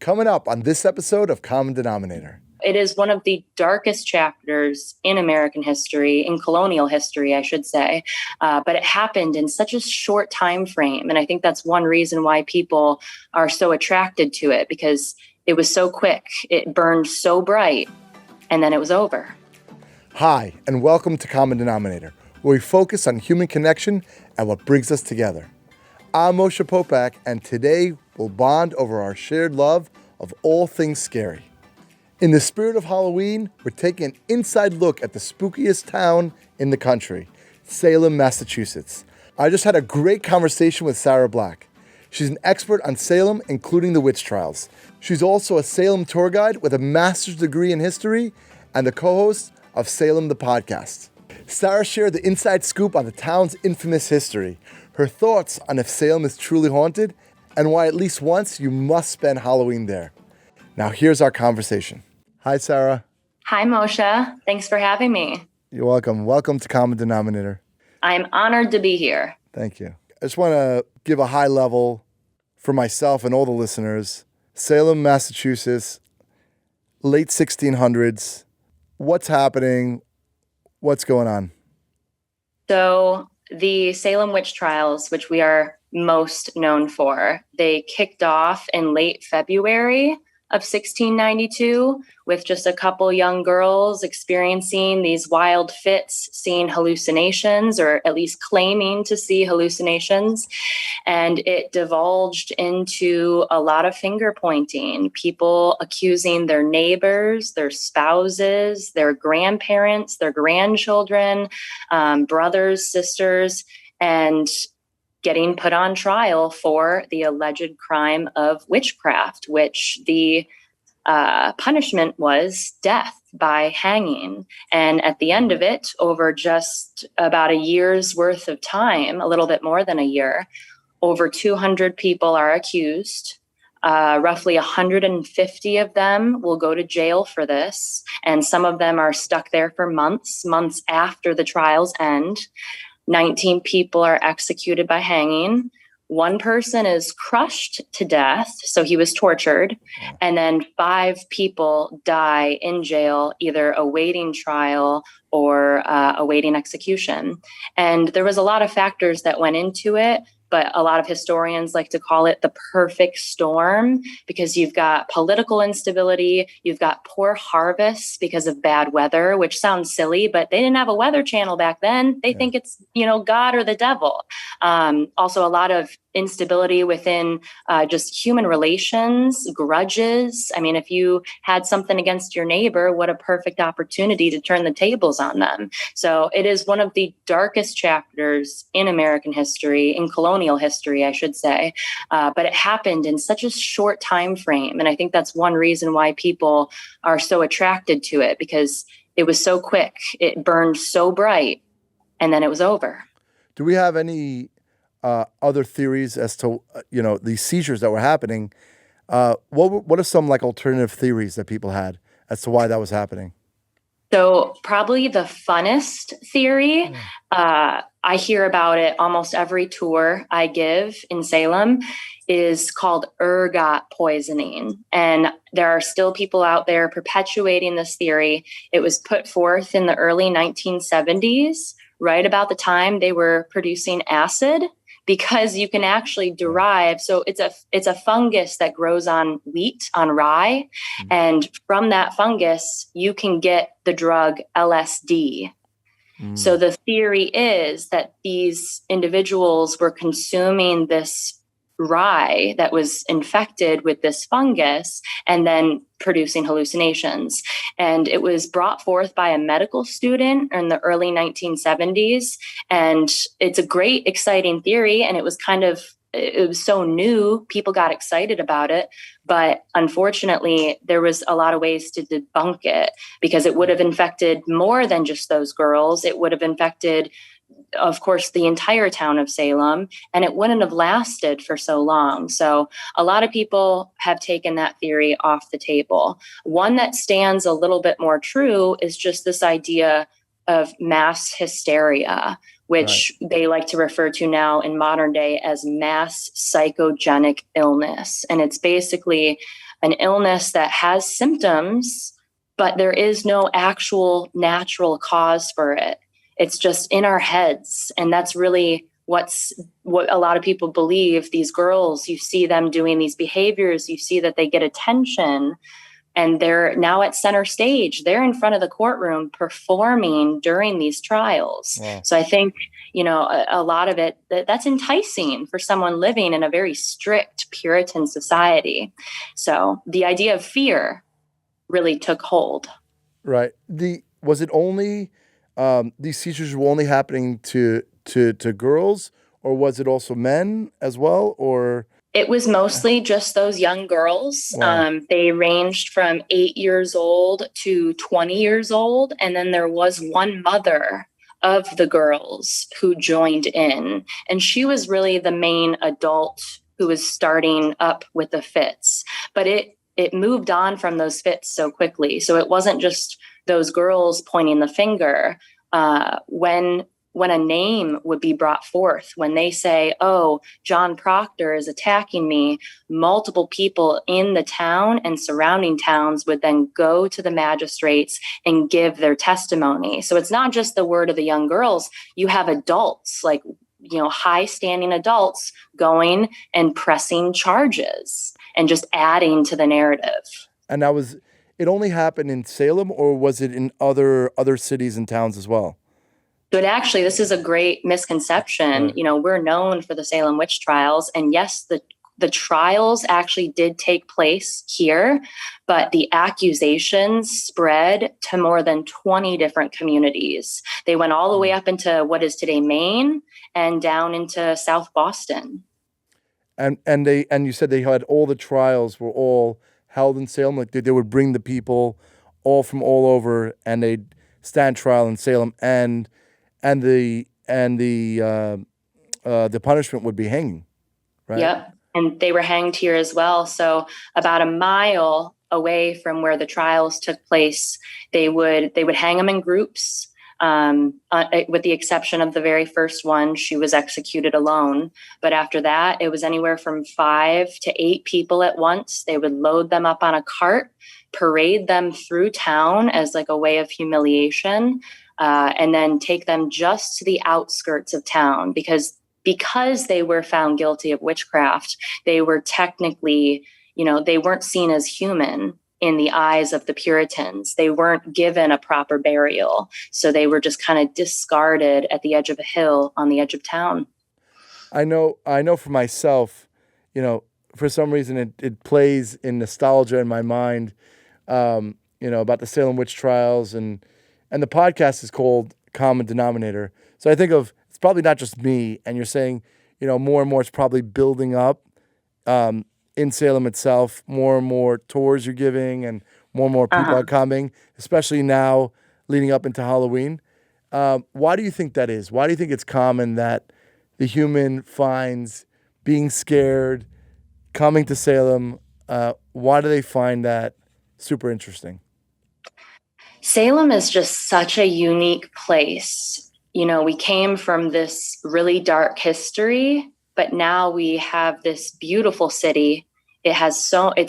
Coming up on this episode of Common Denominator. It is one of the darkest chapters in American history, in colonial history, I should say. But it happened in such a short time frame. And I think that's one reason why people are so attracted to it, because it was so quick. It burned so bright, and then it was over. Hi, and welcome to Common Denominator, where we focus on human connection and what brings us together. I'm Moshe Popack, and today we'll bond over our shared love of all things scary. In the spirit of Halloween, we're taking an inside look at the spookiest town in the country, Salem, Massachusetts. I just had a great conversation with Sarah Black. She's an expert on Salem, including the witch trials. She's also a Salem tour guide with a master's degree in history and the co-host of Salem the podcast. Sarah shared the inside scoop on the town's infamous history, her thoughts on if Salem is truly haunted, and why at least once you must spend Halloween there. Now here's our conversation. Hi, Sarah. Hi, Moshe. Thanks for having me. You're welcome. Welcome to Common Denominator. I'm honored to be here. Thank you. I just want to give a high level for myself and all the listeners. Salem, Massachusetts, late 1600s. What's happening? What's going on? So the Salem Witch Trials, which we are most known for, they kicked off in late February of 1692 with just a couple young girls experiencing these wild fits, seeing hallucinations, or at least claiming to see hallucinations. And it divulged into a lot of finger pointing, people accusing their neighbors, their spouses, their grandparents, their grandchildren, brothers, sisters, and getting put on trial for the alleged crime of witchcraft, which the punishment was death by hanging. And at the end of it, over just about a year's worth of time, a little bit more than a year, over 200 people are accused. Roughly 150 of them will go to jail for this. And some of them are stuck there for months after the trials end. 19 people are executed by hanging. One person is crushed to death, so he was tortured. And then 5 people die in jail, either awaiting trial or awaiting execution. And there was a lot of factors that went into it, but a lot of historians like to call it the perfect storm, because you've got political instability, you've got poor harvests because of bad weather, which sounds silly, but they didn't have a weather channel back then. They think it's, God or the devil. Also a lot of instability within just human relations, grudges. I mean, if you had something against your neighbor, what a perfect opportunity to turn the tables on them. So it is one of the darkest chapters in American history, in colonial history, I should say. But it happened in such a short time frame. And I think that's one reason why people are so attracted to it, because it was so quick. It burned so bright, and then it was over. Do we have any other theories as to, these seizures that were happening? What are some alternative theories that people had as to why that was happening? So probably the funnest theory, I hear about it almost every tour I give in Salem, is called ergot poisoning. And there are still people out there perpetuating this theory. It was put forth in the early 1970s, right about the time they were producing acid, because you can actually derive, so it's a fungus that grows on wheat, on rye, and from that fungus, you can get the drug LSD. So the theory is that these individuals were consuming this rye that was infected with this fungus and then producing hallucinations. And it was brought forth by a medical student in the early 1970s. And it's a great, exciting theory. And it was so new, people got excited about it. But unfortunately, there was a lot of ways to debunk it, because it would have infected more than just those girls. It would have infected, of course, the entire town of Salem, and it wouldn't have lasted for so long. So a lot of people have taken that theory off the table. One that stands a little bit more true is just this idea of mass hysteria, which they like to refer to now in modern day as mass psychogenic illness. And it's basically an illness that has symptoms, but there is no actual natural cause for it. It's just in our heads. And that's really what a lot of people believe. These girls, you see them doing these behaviors, you see that they get attention, and they're now at center stage. They're in front of the courtroom performing during these trials. Wow. So I think, a lot of it, that's enticing for someone living in a very strict Puritan society. So the idea of fear really took hold. Right. Was it only these seizures were only happening to girls, or was it also men as well? Or it was mostly just those young girls. Wow. They ranged from 8 years old to 20 years old. And then there was one mother of the girls who joined in. And she was really the main adult who was starting up with the fits. But it moved on from those fits so quickly. So it wasn't just those girls pointing the finger. When a name would be brought forth, when they say, oh, John Proctor is attacking me, multiple people in the town and surrounding towns would then go to the magistrates and give their testimony. So it's not just the word of the young girls. You have adults, like, high-standing adults going and pressing charges and just adding to the narrative. And it only happened in Salem, or was it in other cities and towns as well? But actually, this is a great misconception. Right. We're known for the Salem Witch Trials. And yes, the trials actually did take place here, but the accusations spread to more than 20 different communities. They went all the way up into what is today Maine and down into South Boston. And you said they had all the trials were all held in Salem. Like they would bring the people all from all over, and they'd stand trial in Salem, and the punishment would be hanging, right? Yep. And they were hanged here as well. So about a mile away from where the trials took place, they would hang them in groups. With the exception of the very first one, she was executed alone. But after that, it was anywhere from 5 to 8 people at once. They would load them up on a cart, parade them through town as like a way of humiliation, and then take them just to the outskirts of town because they were found guilty of witchcraft. They were technically, they weren't seen as human in the eyes of the Puritans. They weren't given a proper burial. So they were just kind of discarded at the edge of a hill on the edge of town. I know for myself, for some reason it plays in nostalgia in my mind, about the Salem Witch Trials, and the podcast is called Common Denominator. So I think it's probably not just me, and you're saying, more and more it's probably building up in Salem itself, more and more tours you're giving, and more people are coming, especially now leading up into Halloween. Why do you think that is? Why do you think it's common that the human finds being scared, coming to Salem? Why do they find that super interesting? Salem is just such a unique place. We came from this really dark history, but now we have this beautiful city. It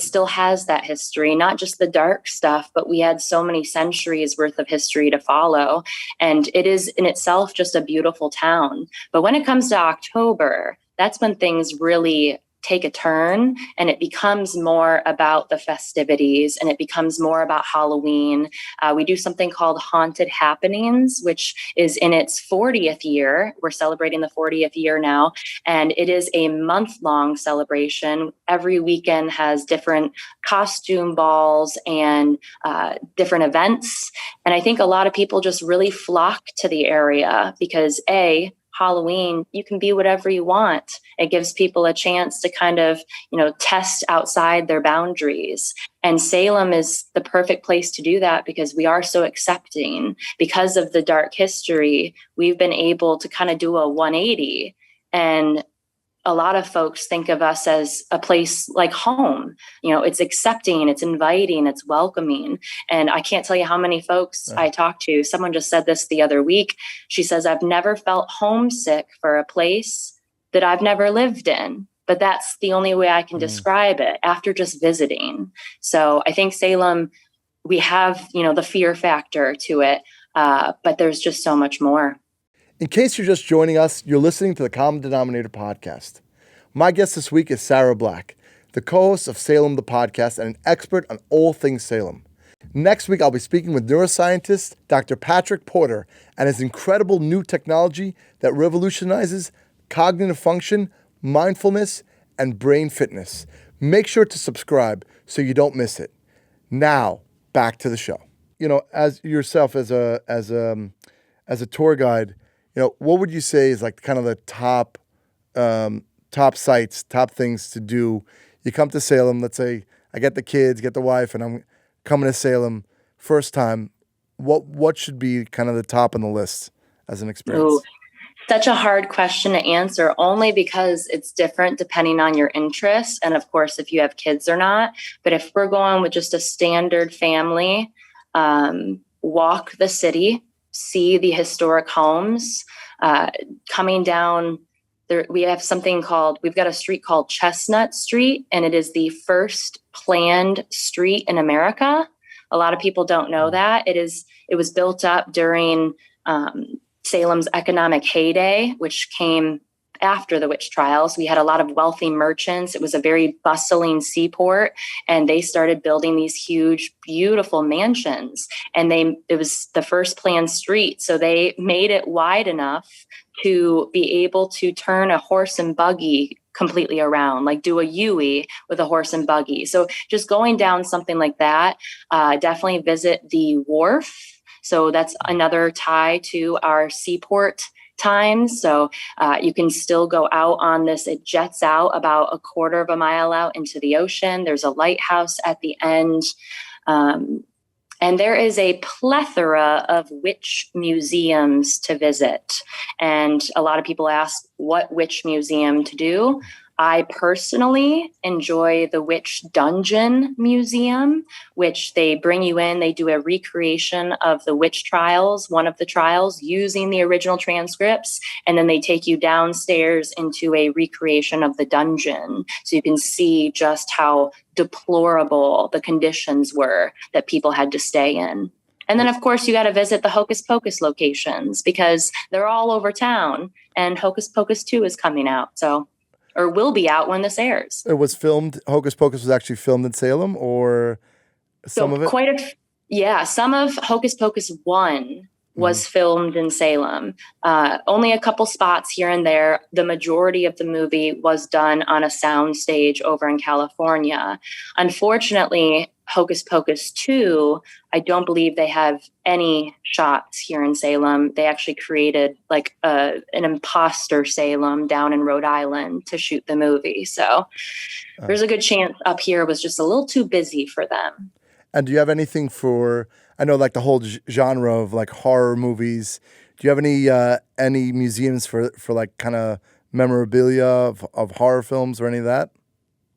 still has that history, not just the dark stuff, but we had so many centuries worth of history to follow. And it is in itself just a beautiful town. But when it comes to October, that's when things really take a turn, and it becomes more about the festivities, and it becomes more about Halloween. We do something called Haunted Happenings, which is in its 40th year. We're celebrating the 40th year now, and it is a month-long celebration. Every weekend has different costume balls and different events. And I think a lot of people just really flock to the area because Halloween, you can be whatever you want. It gives people a chance to kind of, test outside their boundaries. And Salem is the perfect place to do that because we are so accepting. Because of the dark history, we've been able to kind of do a 180. And a lot of folks think of us as a place like home. It's accepting, it's inviting, it's welcoming. And I can't tell you how many folks I talk to. Someone just said this the other week. She says, I've never felt homesick for a place that I've never lived in. but that's the only way I can describe it after just visiting. So I think Salem, we have, the fear factor to it, but there's just so much more. In case you're just joining us, you're listening to the Common Denominator podcast. My guest this week is Sarah Black, the co-host of Salem the podcast and an expert on all things Salem. Next week, I'll be speaking with neuroscientist Dr. Patrick Porter and his incredible new technology that revolutionizes cognitive function, mindfulness, and brain fitness. Make sure to subscribe so you don't miss it. Now, back to the show. As yourself as a tour guide, what would you say is like kind of the top sites, top things to do? You come to Salem, let's say I get the kids, get the wife, and I'm coming to Salem first time. What should be kind of the top on the list as an experience? Ooh, such a hard question to answer, only because it's different depending on your interests and, of course, if you have kids or not. But if we're going with just a standard family, walk the city, see the historic homes, coming down there. We've got a street called Chestnut Street, and it is the first planned street in America. A lot of people don't know that. It was built up during Salem's economic heyday, which came after the witch trials. We had a lot of wealthy merchants. It was a very bustling seaport, and they started building these huge, beautiful mansions. And it was the first planned street, so they made it wide enough to be able to turn a horse and buggy completely around, like do a U-ey with a horse and buggy. So just going down something like that, definitely visit the wharf. So that's another tie to our seaport times. So you can still go out on this. It jets out about a quarter of a mile out into the ocean. There's a lighthouse at the end. And there is a plethora of witch museums to visit. And a lot of people ask what witch museum to do. I personally enjoy the Witch Dungeon Museum, which they bring you in. They do a recreation of the witch trials, one of the trials, using the original transcripts. And then they take you downstairs into a recreation of the dungeon. So you can see just how deplorable the conditions were that people had to stay in. And then, of course, you got to visit the Hocus Pocus locations because they're all over town. And Hocus Pocus 2 is coming out. Or will be out when this airs. It was filmed. Hocus Pocus was actually filmed in Salem, or some of it? Some of Hocus Pocus 1 was filmed in Salem. Only a couple spots here and there. The majority of the movie was done on a sound stage over in California. Unfortunately, Hocus Pocus 2, I don't believe they have any shots here in Salem. They actually created like an imposter Salem down in Rhode Island to shoot the movie. So there's a good chance up here was just a little too busy for them. And do you have anything I know like the whole genre of like horror movies. Do you have any museums for like kind of memorabilia of horror films or any of that?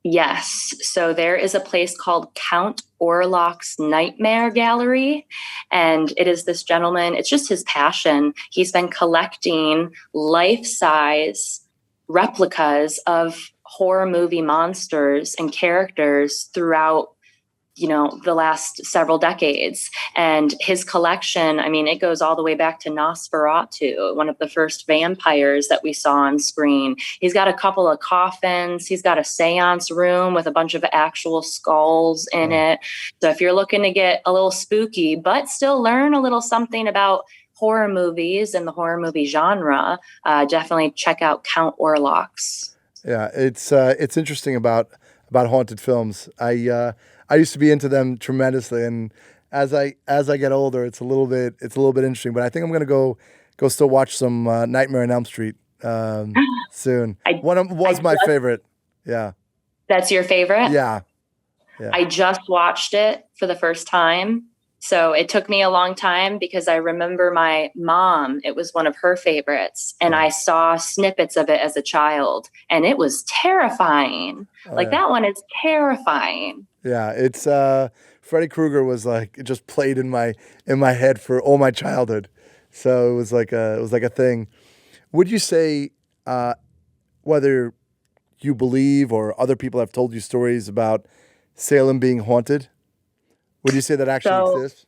Yes. So there is a place called Count Orlok's Nightmare Gallery. And it is this gentleman, it's just his passion. He's been collecting life-size replicas of horror movie monsters and characters throughout the last several decades. And his collection, it goes all the way back to Nosferatu, one of the first vampires that we saw on screen. He's got a couple of coffins. He's got a seance room with a bunch of actual skulls in it. So if you're looking to get a little spooky, but still learn a little something about horror movies and the horror movie genre, definitely check out Count Orlok's. Yeah, it's interesting about haunted films. I used to be into them tremendously, and as I get older, it's a little bit interesting. But I think I'm gonna go still watch some Nightmare on Elm Street soon. My favorite. Yeah. That's your favorite? Yeah. I just watched it for the first time. So it took me a long time because I remember my mom, it was one of her favorites. And I saw snippets of it as a child and it was terrifying. That one is terrifying. Yeah. It's, Freddy Krueger was like, it just played in my head for all my childhood. So it was like a thing. Would you say, whether you believe, or other people have told you stories about Salem being haunted? Would you say that actually So exists?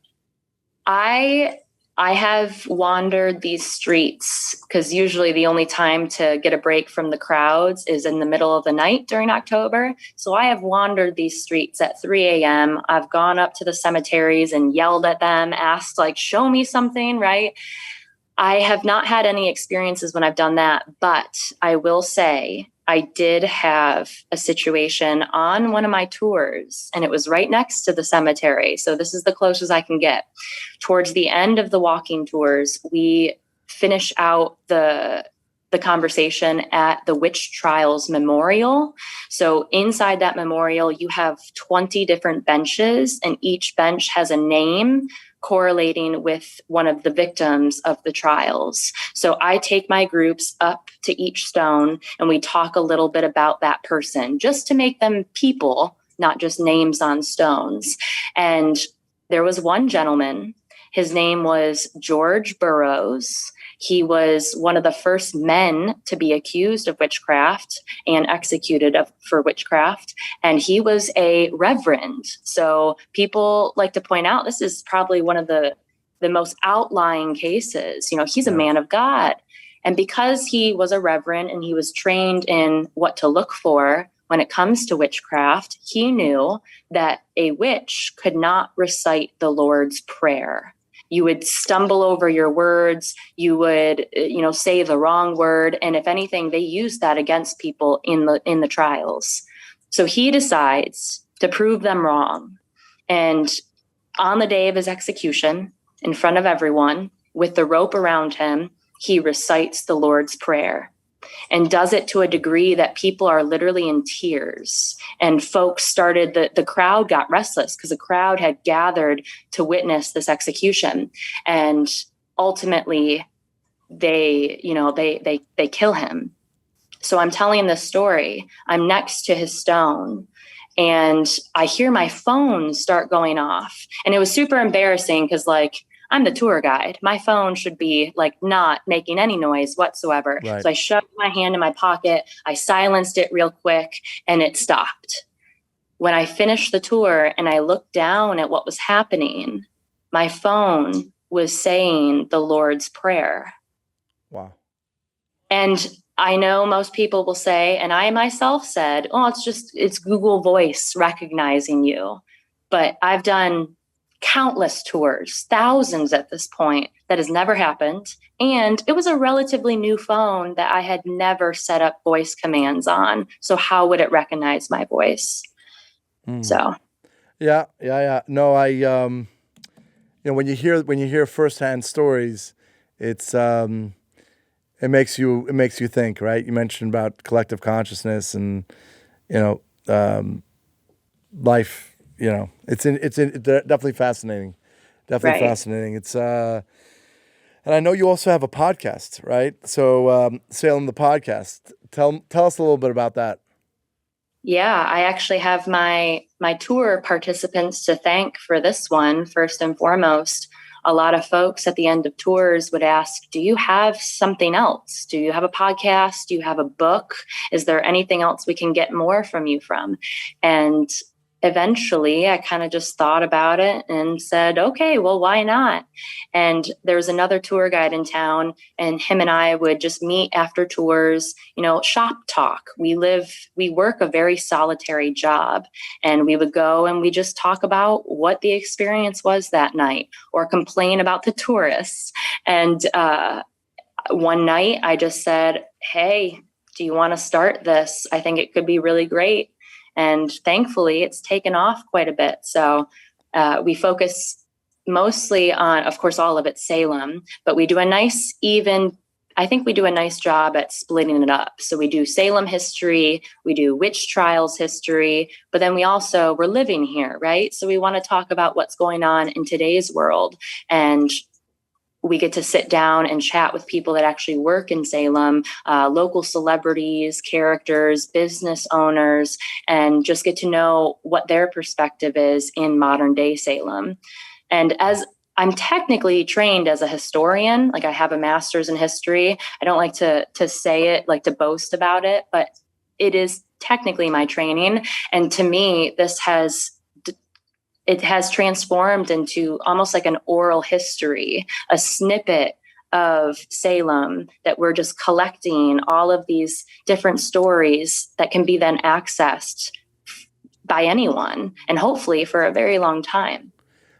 I have wandered these streets because usually the only time to get a break from the crowds is in the middle of the night during October. So I have wandered these streets at 3 a.m. I've gone up to the cemeteries and yelled at them, asked, like, show me something, right? I have not had any experiences when I've done that, but I will say I did have a situation on one of my tours, and it was right next to the cemetery. So this is the closest I can get. Towards the end of the walking tours, we finish out the conversation at the Witch Trials Memorial. So inside that memorial, you have 20 different benches, and each bench has a name correlating with one of the victims of the trials. So I take my groups up to each stone and we talk a little bit about that person just to make them people, not just names on stones. And there was one gentleman, his name was George Burroughs. He was one of the first men to be accused of witchcraft and executed for witchcraft. And he was a reverend. So people like to point out this is probably one of the most outlying cases. You know, he's a man of God. And because he was a reverend and he was trained in what to look for when it comes to witchcraft, he knew that a witch could not recite the Lord's Prayer. You would stumble over your words. You would, say the wrong word. And if anything, they used that against people in the trials. So he decides to prove them wrong. And on the day of his execution, in front of everyone, with the rope around him, he recites the Lord's Prayer and does it to a degree that people are literally in tears. And folks started, the crowd got restless because the crowd had gathered to witness this execution. And ultimately they kill him. So I'm telling this story. I'm next to his stone and I hear my phone start going off. And it was super embarrassing because, like, I'm the tour guide. My phone should be like not making any noise whatsoever. Right. So I shoved my hand in my pocket. I silenced it real quick and it stopped. When I finished the tour and I looked down at what was happening, my phone was saying the Lord's Prayer. Wow. And I know most people will say, and I myself said, oh, it's Google Voice recognizing you. But I've done countless tours, thousands at this point, that has never happened. And it was a relatively new phone that I had never set up voice commands on. So how would it recognize my voice? So. Yeah. No, when you hear firsthand stories, it makes you think, right? You mentioned about collective consciousness and, life. It's definitely fascinating. Definitely Right. fascinating. It's and I know you also have a podcast, right? So Salem the podcast. Tell us a little bit about that. Yeah, I actually have my tour participants to thank for this one. First and foremost, a lot of folks at the end of tours would ask, do you have something else? Do you have a podcast? Do you have a book? Is there anything else we can get more from you from? And eventually I kind of just thought about it and said, okay, well, why not? And there was another tour guide in town and him and I would just meet after tours, shop talk. We work a very solitary job and we would go and we just talk about what the experience was that night or complain about the tourists. And one night I just said, hey, do you want to start this? I think it could be really great. And thankfully, it's taken off quite a bit. So we focus mostly on, of course, all of it Salem, but we do a nice job at splitting it up. So we do Salem history, we do witch trials history, but then we're living here, right? So we want to talk about what's going on in today's world. And we get to sit down and chat with people that actually work in Salem, local celebrities, characters, business owners, and just get to know what their perspective is in modern day Salem. And as I'm technically trained as a historian, like I have a master's in history, I don't like to say it, like to boast about it, but it is technically my training. And to me, it has transformed into almost like an oral history, a snippet of Salem that we're just collecting all of these different stories that can be then accessed by anyone, and hopefully for a very long time.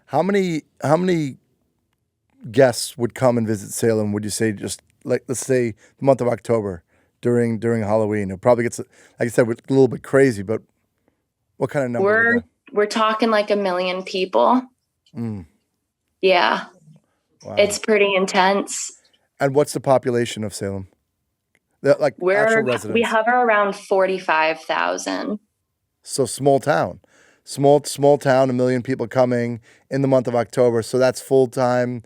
How many guests would come and visit Salem? Would you say, just like, let's say the month of October during Halloween? It probably gets, like I said, a little bit crazy, but what kind of number would that? We're talking like 1 million people. Yeah. Wow. It's pretty intense. And what's the population of Salem? Like actual residents? We hover around 45,000. So small town, small town, 1 million people coming in the month of October. So that's full time.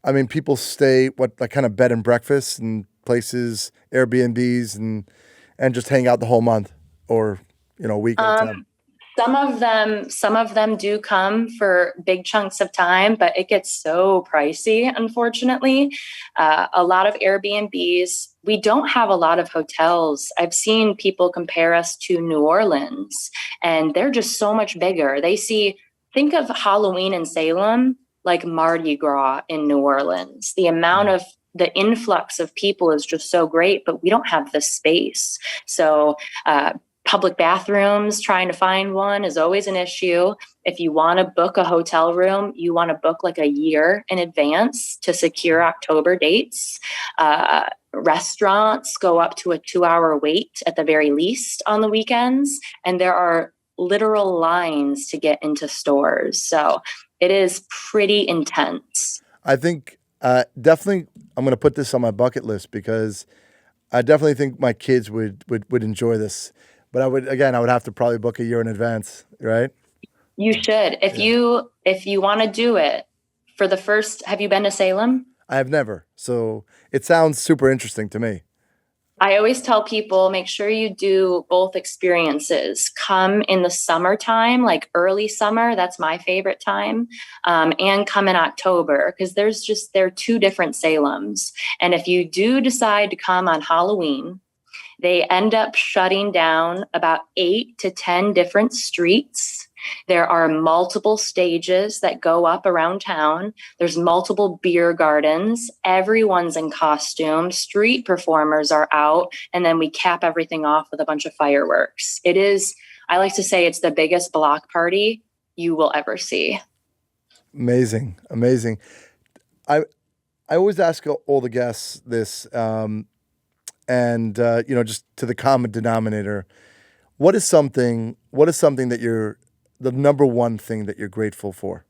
I mean, people stay like kind of bed and breakfast and places, Airbnbs, and just hang out the whole month, or a week at a time. Some of them do come for big chunks of time, but it gets so pricey, unfortunately. A lot of Airbnbs. We don't have a lot of hotels. I've seen people compare us to New Orleans, and they're just so much bigger. Think of Halloween in Salem like Mardi Gras in New Orleans. The amount of the influx of people is just so great, but we don't have the space. So, public bathrooms, trying to find one is always an issue. If you want to book a hotel room, you want to book like a year in advance to secure October dates. Restaurants go up to a 2-hour wait at the very least on the weekends. And there are literal lines to get into stores. So it is pretty intense. I think definitely I'm going to put this on my bucket list, because I definitely think my kids would enjoy this. But I would have to probably book a year in advance, right? You should. If you want to do it for the first, have you been to Salem? I have never. So it sounds super interesting to me. I always tell people, make sure you do both experiences. Come in the summertime, like early summer. That's my favorite time. And come in October, because there are two different Salems. And if you do decide to come on Halloween, they end up shutting down about 8 to 10 different streets. There are multiple stages that go up around town. There's multiple beer gardens. Everyone's in costume. Street performers are out. And then we cap everything off with a bunch of fireworks. I like to say it's the biggest block party you will ever see. Amazing. I always ask all the guests this, and just to the common denominator, what is something that you're the number one thing that you're grateful for?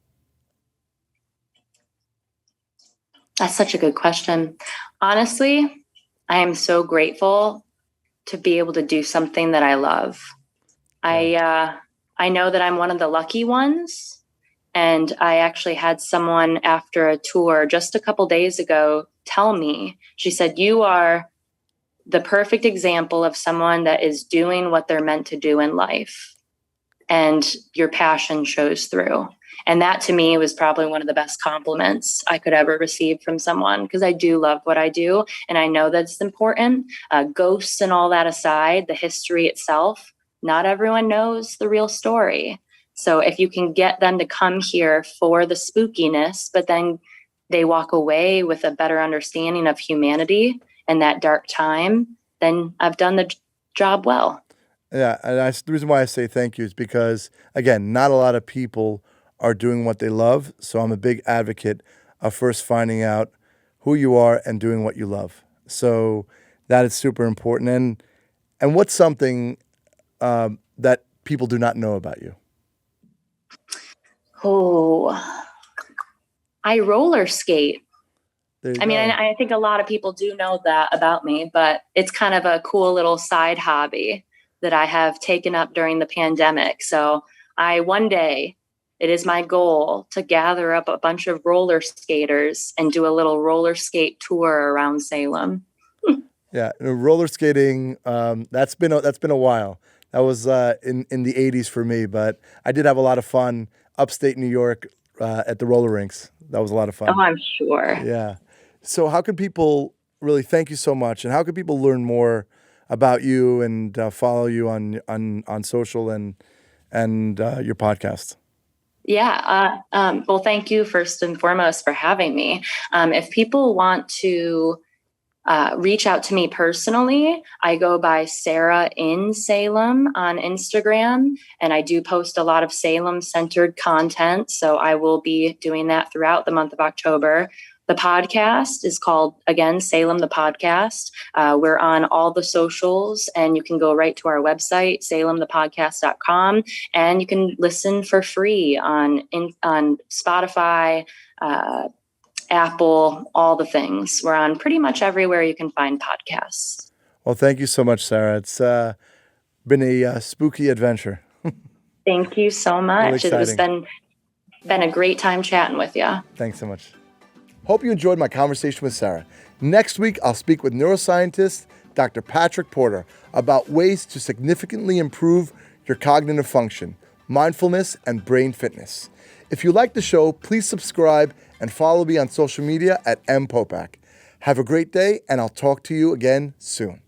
That's such a good question. Honestly, I am so grateful to be able to do something that I love. Yeah. I know that I'm one of the lucky ones. And I actually had someone after a tour just a couple days ago tell me, she said, "You are the perfect example of someone that is doing what they're meant to do in life. And your passion shows through." And that to me was probably one of the best compliments I could ever receive from someone, because I do love what I do. And I know that it's important. Ghosts and all that aside, the history itself, not everyone knows the real story. So if you can get them to come here for the spookiness, but then they walk away with a better understanding of humanity and that dark time, then I've done the job well. Yeah, and the reason why I say thank you is because, again, not a lot of people are doing what they love. So I'm a big advocate of first finding out who you are and doing what you love. So that is super important. And what's something that people do not know about you? Oh, I roller skate. I mean, I think a lot of people do know that about me, but it's kind of a cool little side hobby that I have taken up during the pandemic. So one day, it is my goal to gather up a bunch of roller skaters and do a little roller skate tour around Salem. Yeah, roller skating, that's been a while. That was in the 80s for me, but I did have a lot of fun upstate New York at the roller rinks. That was a lot of fun. Oh, I'm sure. Yeah. So how can people really, thank you so much, and how can people learn more about you and follow you on social and your podcast. Yeah. Well, thank you first and foremost for having me. If people want to reach out to me personally, I go by Sarah in Salem on Instagram, and I do post a lot of Salem-centered content. So I will be doing that throughout the month of October. The podcast is called, again, Salem the Podcast. We're on all the socials, and you can go right to our website, salemthepodcast.com, and you can listen for free on Spotify, Apple, all the things. We're on pretty much everywhere you can find podcasts. Well, thank you so much, Sarah. It's been a spooky adventure. Thank you so much. Really It's been a great time chatting with you. Thanks so much. Hope you enjoyed my conversation with Sarah. Next week, I'll speak with neuroscientist Dr. Patrick Porter about ways to significantly improve your cognitive function, mindfulness, and brain fitness. If you like the show, please subscribe and follow me on social media at @Popack. Have a great day, and I'll talk to you again soon.